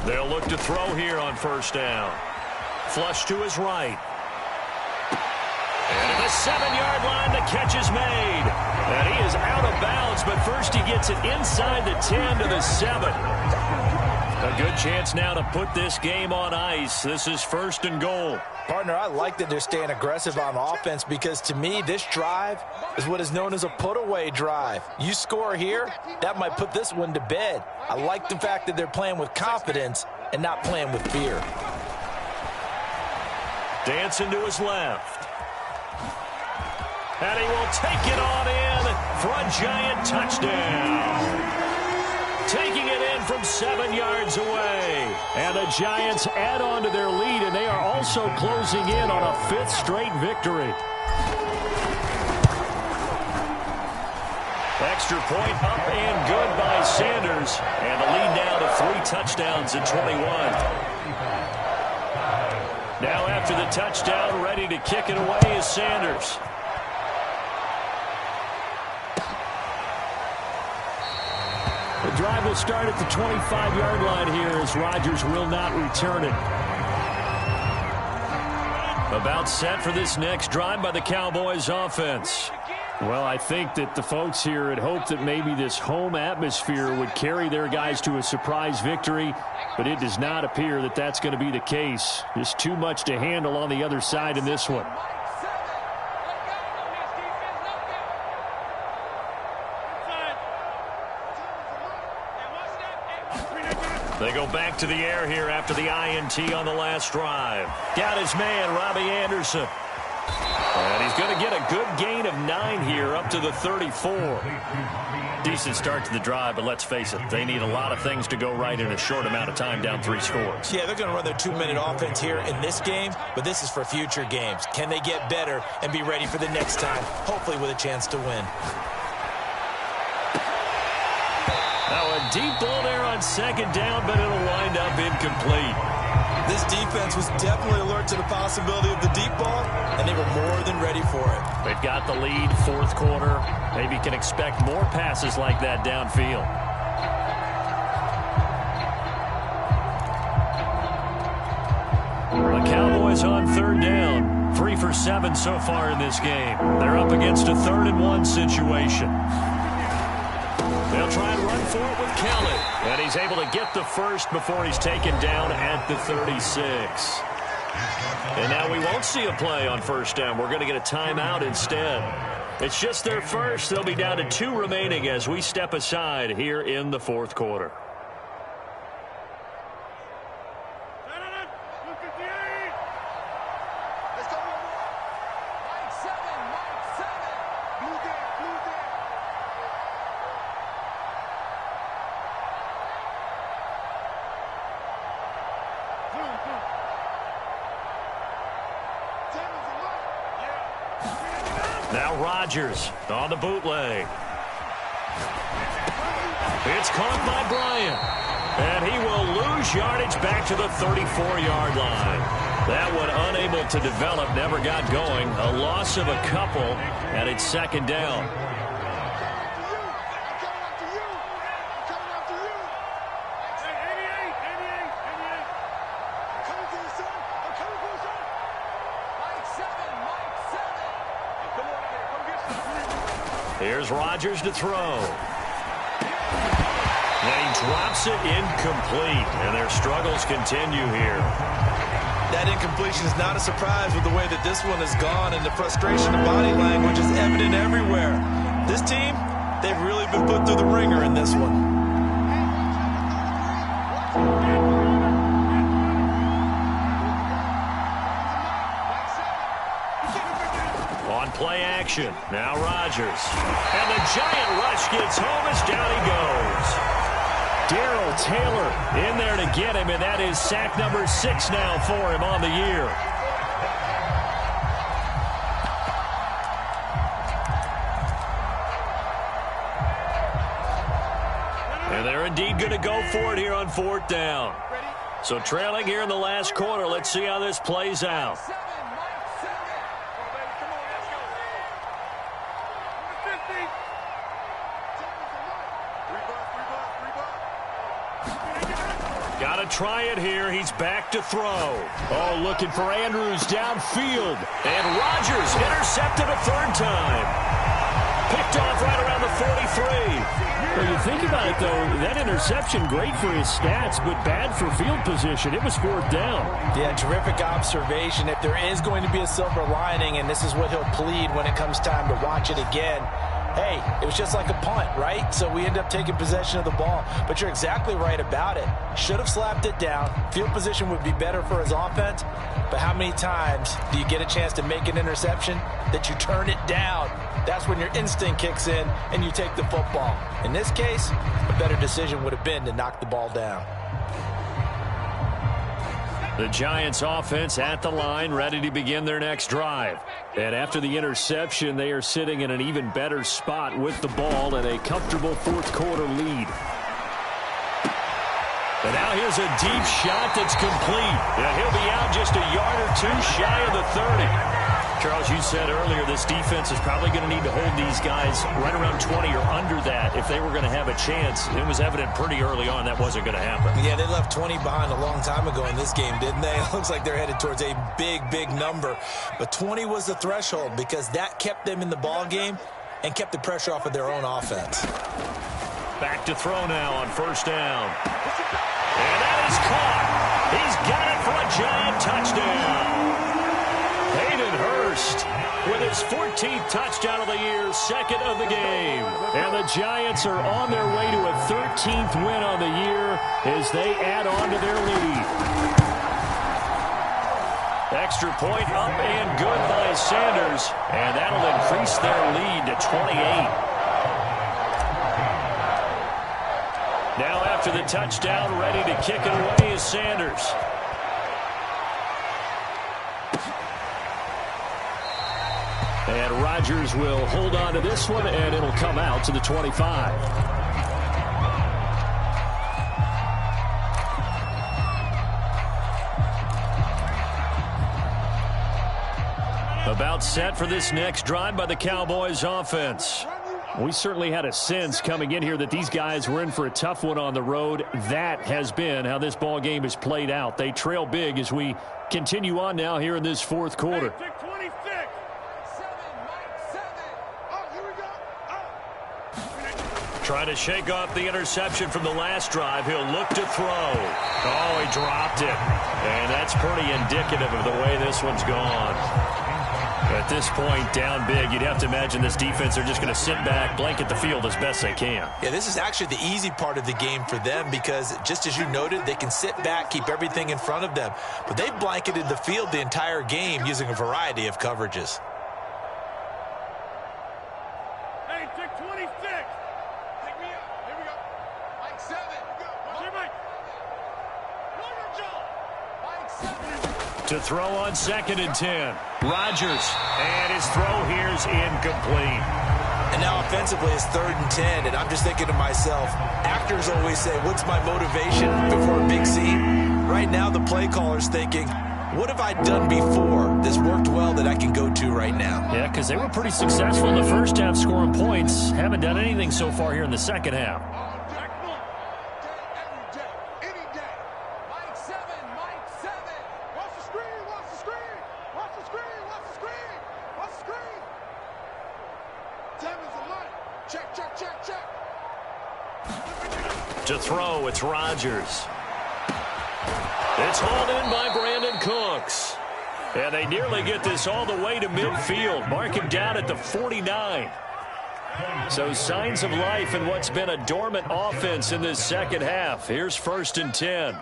They'll look to throw here on 1st down. Flush to his right. And at the 7-yard line, the catch is made. And he is out of bounds, but first he gets it inside the 10 to the 7. A good chance now to put this game on ice. This is 1st and goal. Partner, I like that they're staying aggressive on offense because, to me, this drive is what is known as a put-away drive. You score here, that might put this one to bed. I like the fact that they're playing with confidence and not playing with fear. Dancing to his left. And he will take it on in for a Giant touchdown. Taking it in from 7 yards away. And the Giants add on to their lead, and they are also closing in on a 5th straight victory. Extra point up and good by Sanders. And the lead now to 3 touchdowns at 21. Now after the touchdown, ready to kick it away is Sanders. The drive will start at the 25-yard line here as Rodgers will not return it. About set for this next drive by the Cowboys offense. Well, I think that the folks here had hoped that maybe this home atmosphere would carry their guys to a surprise victory, but it does not appear that that's going to be the case. Just too much to handle on the other side in this one. They go back to the air here after the INT on the last drive. Got his man, Robbie Anderson. And he's going to get a good gain of 9 here up to the 34. Decent start to the drive, but let's face it, they need a lot of things to go right in a short amount of time, down 3 scores. Yeah, they're going to run their 2-minute offense here in this game, but this is for future games. Can they get better and be ready for the next time, hopefully with a chance to win? Now a deep ball there on 2nd down, but it'll wind up incomplete. This defense was definitely alert to the possibility of the deep ball, and they were more than ready for it. They've got the lead, 4th quarter. Maybe can expect more passes like that downfield. The Cowboys on 3rd down. 3 for 7 so far in this game. They're up against a 3rd and 1 situation. They'll try and run for it with Kelly. And he's able to get the first before he's taken down at the 36. And now we won't see a play on 1st down. We're going to get a timeout instead. It's just their first. They'll be down to 2 remaining as we step aside here in the 4th quarter. Now Rodgers on the bootleg. It's caught by Bryant. And he will lose yardage back to the 34-yard line. That one unable to develop, never got going. A loss of a couple, and it's second down. Here's Rodgers to throw. And he drops it incomplete, and their struggles continue here. That incompletion is not a surprise with the way that this one has gone, and the frustration of body language is evident everywhere. This team, they've really been put through the ringer in this one. On play action, now Rodgers. And the giant rush gets home as down he goes. Darrell Taylor in there to get him, and that is sack number 6 now for him on the year. And they're indeed going to go for it here on 4th down. So trailing here in the last quarter, let's see how this plays out. Got to try it here. He's back to throw. Oh, looking for Andrews downfield. And Rodgers intercepted a third time. Picked off right around the 43. Well, you think about it, though, that interception, great for his stats, but bad for field position. It was 4th down. Yeah, terrific observation. If there is going to be a silver lining, and this is what he'll plead when it comes time to watch it again, hey, it was just like a punt, right? So we end up taking possession of the ball. But you're exactly right about it. Should have slapped it down. Field position would be better for his offense. But how many times do you get a chance to make an interception that you turn it down? That's when your instinct kicks in and you take the football. In this case, a better decision would have been to knock the ball down. The Giants offense at the line, ready to begin their next drive. And after the interception, they are sitting in an even better spot with the ball and a comfortable 4th quarter lead. And now here's a deep shot that's complete. And he'll be out just a yard or two shy of the 30. Charles, you said earlier this defense is probably going to need to hold these guys right around 20 or under that if they were going to have a chance. It was evident pretty early on that wasn't going to happen. Yeah, they left 20 behind a long time ago in this game, didn't they? It looks like they're headed towards a big, big number. But 20 was the threshold because that kept them in the ball game and kept the pressure off of their own offense. Back to throw now on 1st down. And that is caught. He's got it for a Giant touchdown. Hayden Hurst with his 14th touchdown of the year, 2nd of the game. And the Giants are on their way to a 13th win on the year as they add on to their lead. Extra point up and good by Sanders, and that'll increase their lead to 28. Now after the touchdown, ready to kick it away is Sanders. And Rodgers will hold on to this one, and it'll come out to the 25. About set for this next drive by the Cowboys offense. We certainly had a sense coming in here that these guys were in for a tough one on the road. That has been how this ball game has played out. They trail big as we continue on now here in this 4th quarter. Trying to shake off the interception from the last drive. He'll look to throw. Oh, he dropped it. And that's pretty indicative of the way this one's gone. At this point, down big, you'd have to imagine this defense are just going to sit back, blanket the field as best they can. Yeah, this is actually the easy part of the game for them because, just as you noted, they can sit back, keep everything in front of them. But they've blanketed the field the entire game using a variety of coverages. Hey, take 26. Take me up. Here we go. Mike 7. Watch your Mike. One more job. Mike To throw on 2nd and 10. Rodgers. And his throw here is incomplete. And now offensively it's 3rd and 10, and I'm just thinking to myself, actors always say, what's my motivation before a big scene? Right now the play caller's thinking, what have I done before that's worked well that I can go to right now? Yeah, because they were pretty successful in the first half scoring points. Haven't done anything so far here in the second half. To throw, it's Rodgers. It's hauled in by Brandon Cooks. And they nearly get this all the way to midfield. Mark him down at the 49. So signs of life in what's been a dormant offense in this second half. Here's 1st and 10.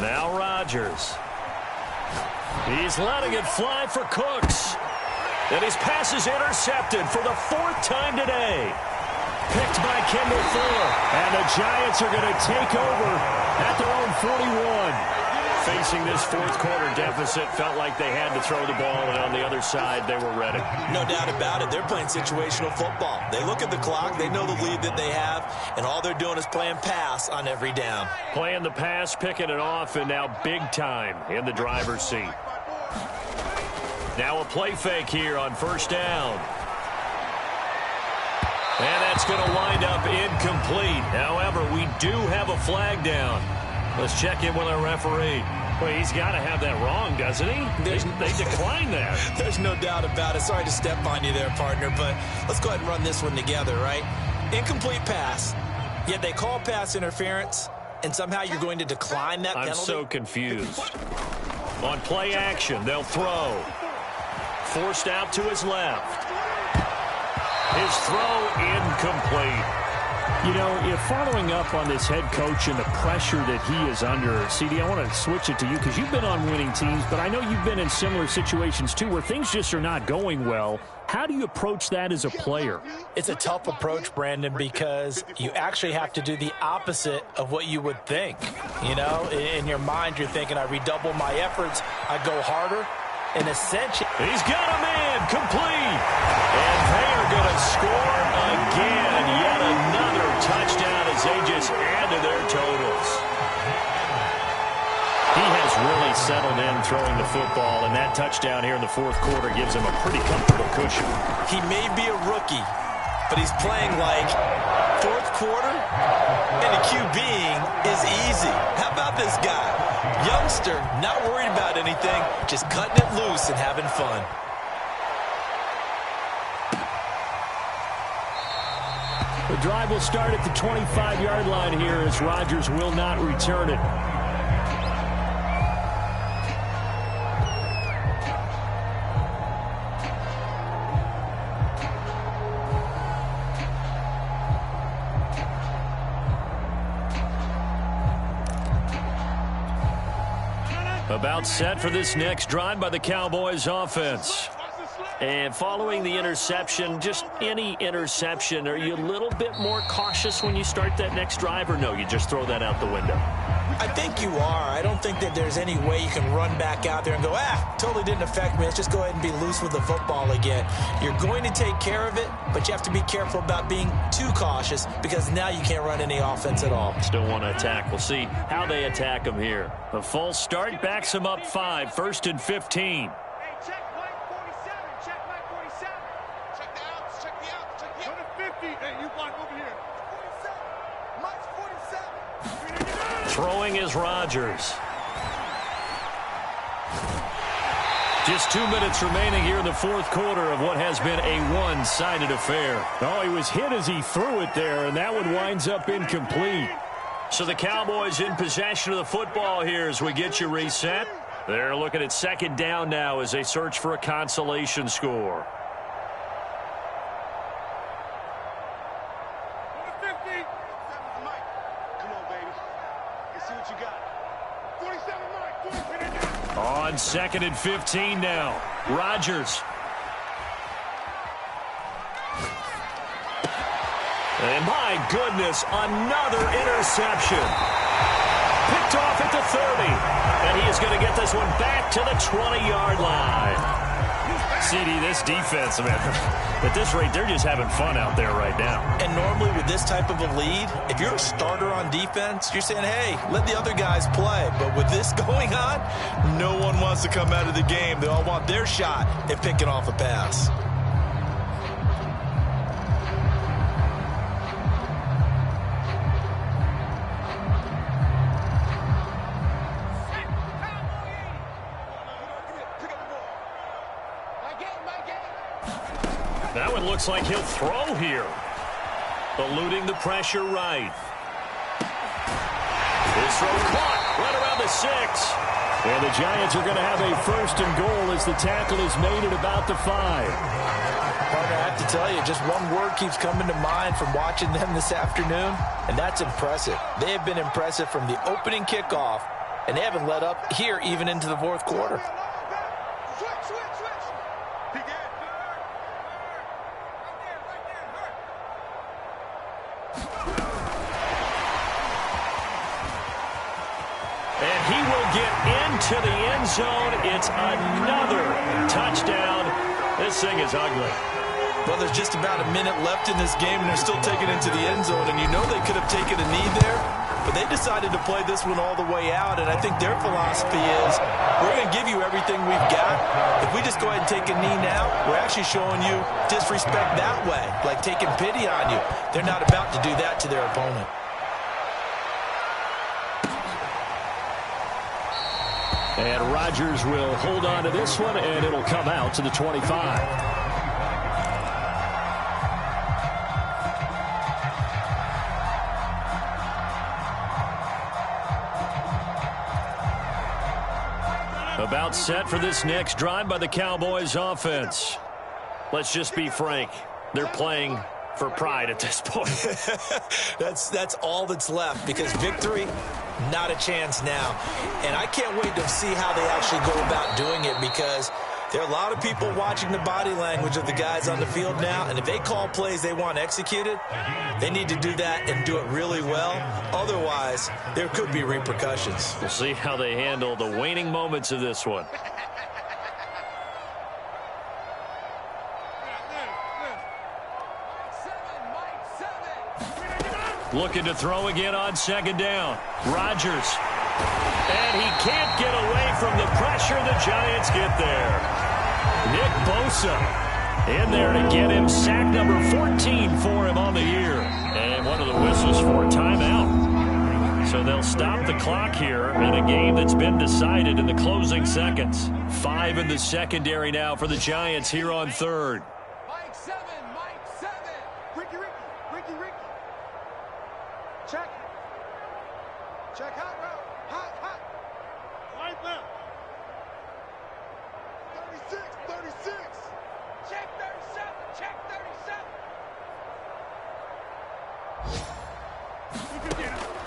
Now Rodgers. He's letting it fly for Cooks. And his pass is intercepted for the 4th time today. Picked by Kendall Fuller. And the Giants are going to take over at their own 41. Facing this 4th quarter deficit, felt like they had to throw the ball, and on the other side, they were ready. No doubt about it. They're playing situational football. They look at the clock, they know the lead that they have, and all they're doing is playing pass on every down. Playing the pass, picking it off, and now big time in the driver's seat. Now a play fake here on 1st down. And that's going to wind up incomplete. However, we do have a flag down. Let's check in with our referee. Well, he's got to have that wrong, doesn't he? They declined that. There's no doubt about it. Sorry to step on you there, partner, but let's go ahead and run this one together, right? Incomplete pass, yet they call pass interference, and somehow you're going to decline that penalty? I'm so confused. On play action, they'll throw. Forced out to his left. His throw incomplete. You know, if following up on this head coach and the pressure that he is under, CD, I want to switch it to you because you've been on winning teams, but I know you've been in similar situations too where things just are not going well. How do you approach that as a player? It's a tough approach, Brandon, because you actually have to do the opposite of what you would think. You know, in your mind, you're thinking, I redouble my efforts, I go harder. In essentially, he's got a man complete. And they are going to score again. Yet another touchdown as they just add to their totals. He has really settled in throwing the football, and that touchdown here in the 4th quarter gives him a pretty comfortable cushion. He may be a rookie, but he's playing like 4th quarter, and the QBing is easy. How about this guy? Youngster, not worried about anything, just cutting it loose and having fun. The drive will start at the 25-yard line here as Rodgers will not return it. About set for this next drive by the Cowboys offense. And following the interception, just any interception, are you a little bit more cautious when you start that next drive, or no, you just throw that out the window? I think you are. I don't think that there's any way you can run back out there and go, totally didn't affect me. Let's just go ahead and be loose with the football again. You're going to take care of it, but you have to be careful about being too cautious because now you can't run any offense at all. Still want to attack. We'll see how they attack them here. A false start backs them up 5, 1st and 15. Throwing is Rodgers. Just 2 minutes remaining here in the 4th quarter of what has been a one-sided affair. Oh, he was hit as he threw it there, and that one winds up incomplete. So the Cowboys in possession of the football here as we get you reset. They're looking at 2nd down now as they search for a consolation score. On 2nd and 15 now. Rodgers. And my goodness, another interception. Picked off at the 30. And he is going to get this one back to the 20-yard line. CD, this defense, man, at this rate, they're just having fun out there right now. And normally with this type of a lead, if you're a starter on defense, you're saying, hey, let the other guys play. But with this going on, no one wants to come out of the game. They all want their shot at picking off a pass. That one looks like he'll throw here. Eluding the pressure right. His throw caught right around the 6. And the Giants are going to have a 1st and goal as the tackle is made at about the 5. Partner, I have to tell you, just one word keeps coming to mind from watching them this afternoon, and that's impressive. They have been impressive from the opening kickoff, and they haven't let up here even into the 4th quarter. To the end zone. It's another touchdown. This thing is ugly. Well, there's just about a minute left in this game, and they're still taking it to the end zone. And you know they could have taken a knee there, but they decided to play this one all the way out. And I think their philosophy is, we're going to give you everything we've got. If we just go ahead and take a knee now, we're actually showing you disrespect that way, like taking pity on you. They're not about to do that to their opponent. And Rodgers will hold on to this one, and it'll come out to the 25. About set for this next drive by the Cowboys offense. Let's just be frank. They're playing for pride at this point. That's all that's left, because victory, not a chance now. And I can't wait to see how they actually go about doing it, because there are a lot of people watching the body language of the guys on the field now, and if they call plays they want executed, they need to do that and do it really well. Otherwise, there could be repercussions. We'll see how they handle the waning moments of this one. Looking to throw again on 2nd down. Rodgers. And he can't get away from the pressure. The Giants get there. Nick Bosa in there to get him. Sack number 14 for him on the year. And one of the whistles for a timeout. So they'll stop the clock here in a game that's been decided in the closing seconds. 5 in the secondary now for the Giants here on 3rd. Mike 7. Ricky. Check hot route. Hot. Right left. 36. Check 37.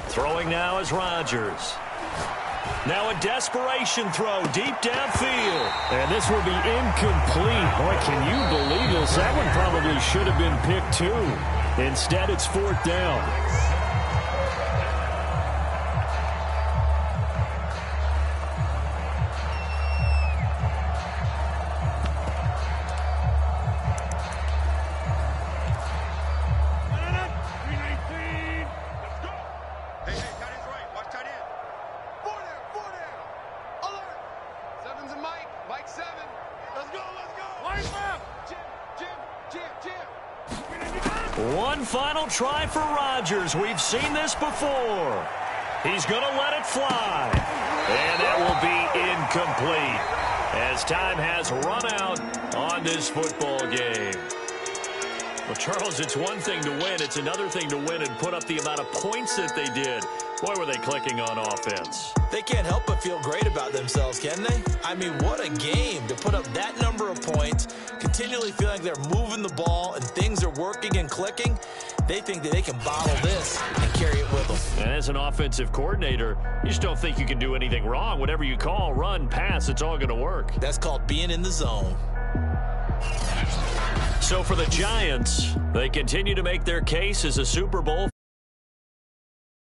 Throwing now is Rodgers. Now a desperation throw deep downfield. And this will be incomplete. Boy, can you believe this? That one probably should have been picked too. Instead, it's 4th down. One final try for Rodgers. We've seen this before. He's going to let it fly. And that will be incomplete as time has run out on this football game. Well, Charles, it's one thing to win. It's another thing to win and put up the amount of points that they did. Boy, were they clicking on offense. They can't help but feel great about themselves, can they? I mean, what a game to put up that number of points, continually feeling like they're moving the ball and things are working and clicking. They think that they can bottle this and carry it with them. And as an offensive coordinator, you just don't think you can do anything wrong. Whatever you call, run, pass, it's all going to work. That's called being in the zone. So for the Giants, they continue to make their case as a Super Bowl